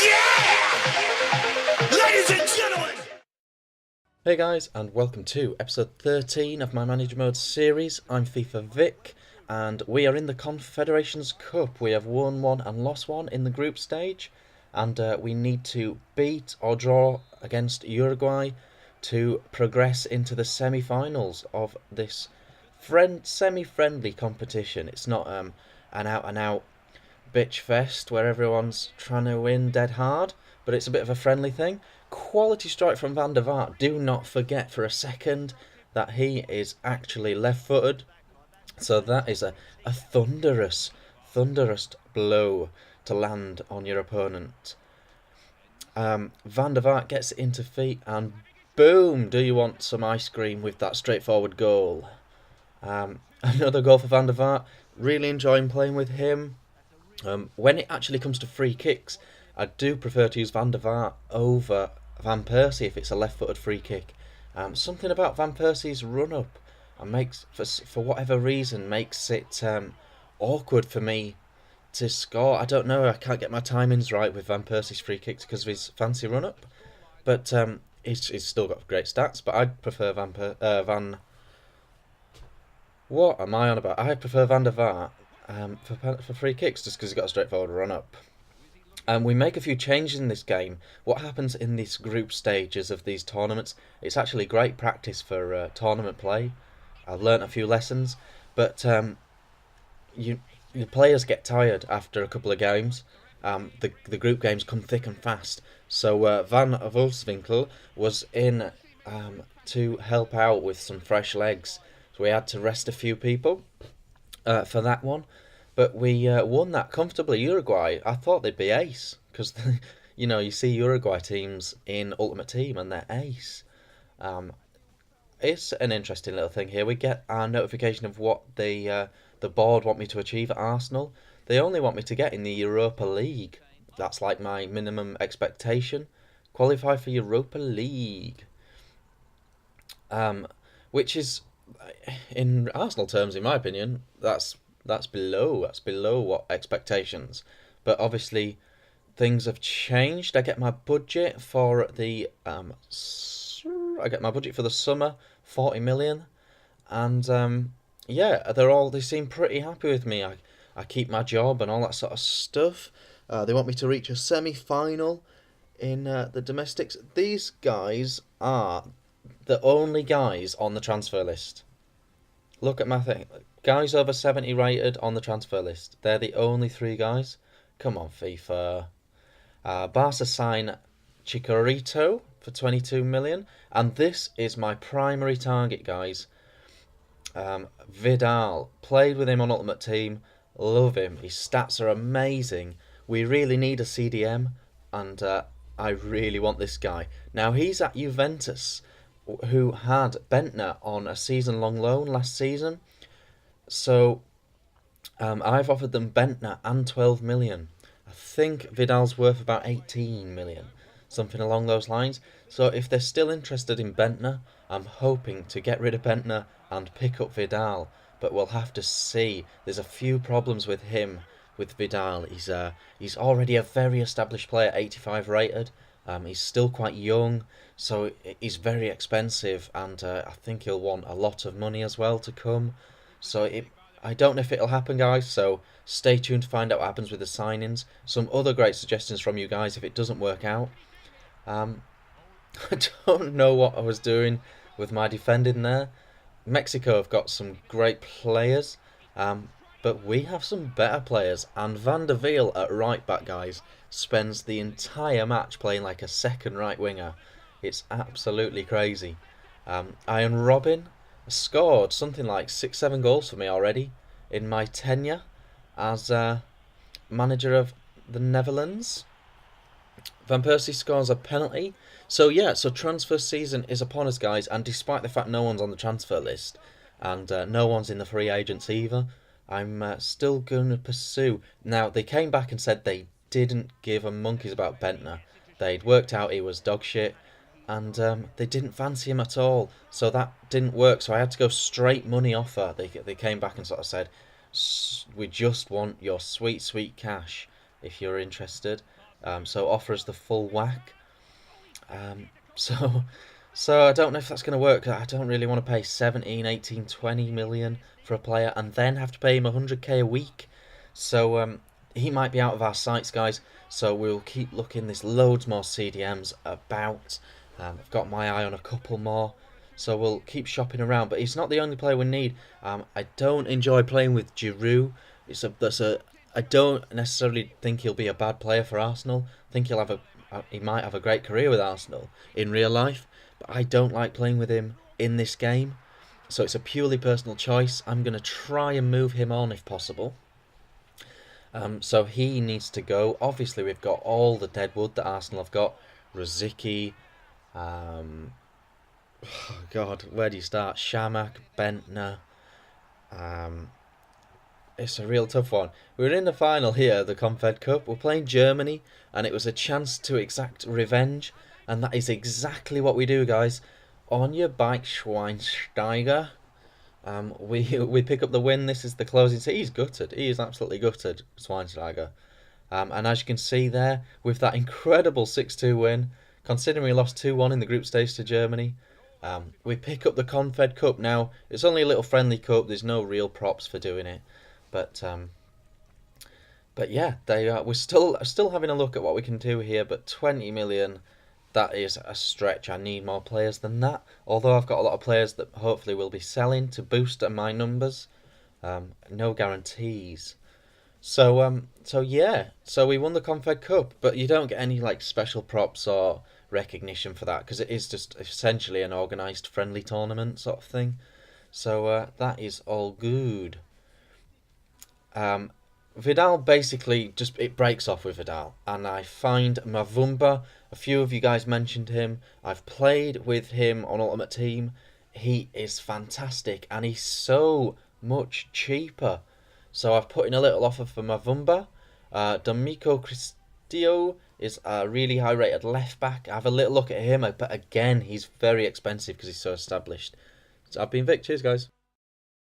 Yeah! Ladies and gentlemen! Hey guys, and welcome to episode 13 of my Manager Mode series. I'm FIFA Vic, and we are in the Confederations Cup. We have won one and lost one in the group stage, and we need to beat or draw against Uruguay to progress into the semi-finals of this semi-friendly competition. It's not an out-and-out bitch fest where everyone's trying to win dead hard, but it's a bit of a friendly thing. Quality strike from Van der Vaart. Do not forget for a second that he is actually left-footed, so that is a thunderous blow to land on your opponent. Van der Vaart gets it into feet, and boom! Do you want some ice cream with that straightforward goal? Another goal for Van der Vaart. Really enjoying playing with him. When it actually comes to free kicks, I do prefer to use Van der Vaart over Van Persie if it's a left-footed free kick. Something about Van Persie's run-up and makes, for whatever reason, makes it awkward for me to score. I don't know. I can't get my timings right with Van Persie's free kicks because of his fancy run-up, but he's still got great stats. But I'd prefer Van. What am I on about? I prefer Van der Vaart for free kicks just because he's got a straightforward run-up. We make a few changes in this game. What happens in these group stages of these tournaments, it's actually great practice for tournament play. I've learnt a few lessons, but the players get tired after a couple of games. The group games come thick and fast. So Van Wolfswinkel was in to help out with some fresh legs. So we had to rest a few people for that one. But we won that comfortably. Uruguay, I thought they'd be ace because you see Uruguay teams in Ultimate Team and they're ace. It's an interesting little thing here. We get our notification of what the board want me to achieve at Arsenal. They only want me to get in the Europa League. That's like my minimum expectation. Qualify for Europa League, which is, in Arsenal terms, in my opinion, that's below what expectations. But obviously, things have changed. I get my budget for the summer, 40 million, and yeah, they seem pretty happy with me. I keep my job and all that sort of stuff. They want me to reach a semi-final in the domestics. These guys are the only guys on the transfer list. Look at my thing. Guys over 70 rated on the transfer list. They're the only three guys. Come on, FIFA. Barca sign Chicharito for 22 million. And this is my primary target, guys. Vidal. Played with him on Ultimate Team. Love him. His stats are amazing. We really need a CDM. And I really want this guy. Now, he's at Juventus, who had Bentner on a season-long loan last season. So I've offered them Bentner and 12 million. I think Vidal's worth about 18 million, something along those lines. So if they're still interested in Bentner, I'm hoping to get rid of Bentner and pick up Vidal. But we'll have to see. There's a few problems with him, with Vidal. He's already a very established player, 85 rated. He's still quite young, so he's very expensive, and I think he'll want a lot of money as well to come. So I don't know if it'll happen, guys, so stay tuned to find out what happens with the signings. Some other great suggestions from you guys if it doesn't work out. I don't know what I was doing with my defending there. Mexico have got some great players, but we have some better players. And Van der Veel at right back, guys, spends the entire match playing like a second right winger. It's absolutely crazy. Iron Robin scored something like 6-7 goals for me already in my tenure as manager of the Netherlands. Van Persie scores a penalty. So yeah, so transfer season is upon us, guys, and despite the fact no one's on the transfer list and no one's in the free agents either, I'm still going to pursue. Now, they came back and said they didn't give a monkeys about Bentner. They'd worked out he was dog shit, and they didn't fancy him at all. So that didn't work. So I had to go straight money offer. They came back and sort of said, we just want your sweet, sweet cash if you're interested. so offer us the full whack. So, so I don't know if that's going to work. I don't really want to pay 17, 18, 20 million for a player and then have to pay him 100k a week. So he might be out of our sights, guys. So we'll keep looking. There's loads more CDMs about. I've got my eye on a couple more. So we'll keep shopping around. But he's not the only player we need. I don't enjoy playing with Giroud. I don't necessarily think he'll be a bad player for Arsenal. I think he might have a great career with Arsenal in real life, but I don't like playing with him in this game. So it's a purely personal choice. I'm going to try and move him on if possible. So he needs to go. Obviously, we've got all the deadwood that Arsenal have got. Rosicky, oh God, where do you start? Shamak, Bentner. It's a real tough one. We were in the final here, the Confed Cup. We're playing Germany, and it was a chance to exact revenge, and that is exactly what we do, guys. On your bike, Schweinsteiger. We pick up the win. This is the closing. So he's gutted. He is absolutely gutted, Schweinsteiger. And as you can see there, with that incredible 6-2 win, considering we lost 2-1 in the group stage to Germany, we pick up the Confed Cup. Now, it's only a little friendly cup. There's no real props for doing it. But yeah, we're still having a look at what we can do here. But 20 million, that is a stretch. I need more players than that. Although I've got a lot of players that hopefully will be selling to boost my numbers. No guarantees. So yeah, so we won the Confed Cup, but you don't get any like special props or recognition for that because it is just essentially an organised friendly tournament sort of thing. So that is all good. Vidal basically just it breaks off with Vidal, and I find Mavumba. A few of you guys mentioned him. I've played with him on Ultimate Team. He is fantastic, and he's so much cheaper. So I've put in a little offer for Mavumba. D'Amico Cristio is a really high rated left back. I have a little look at him, but again, he's very expensive because he's so established. So I've been Vic. Cheers, guys.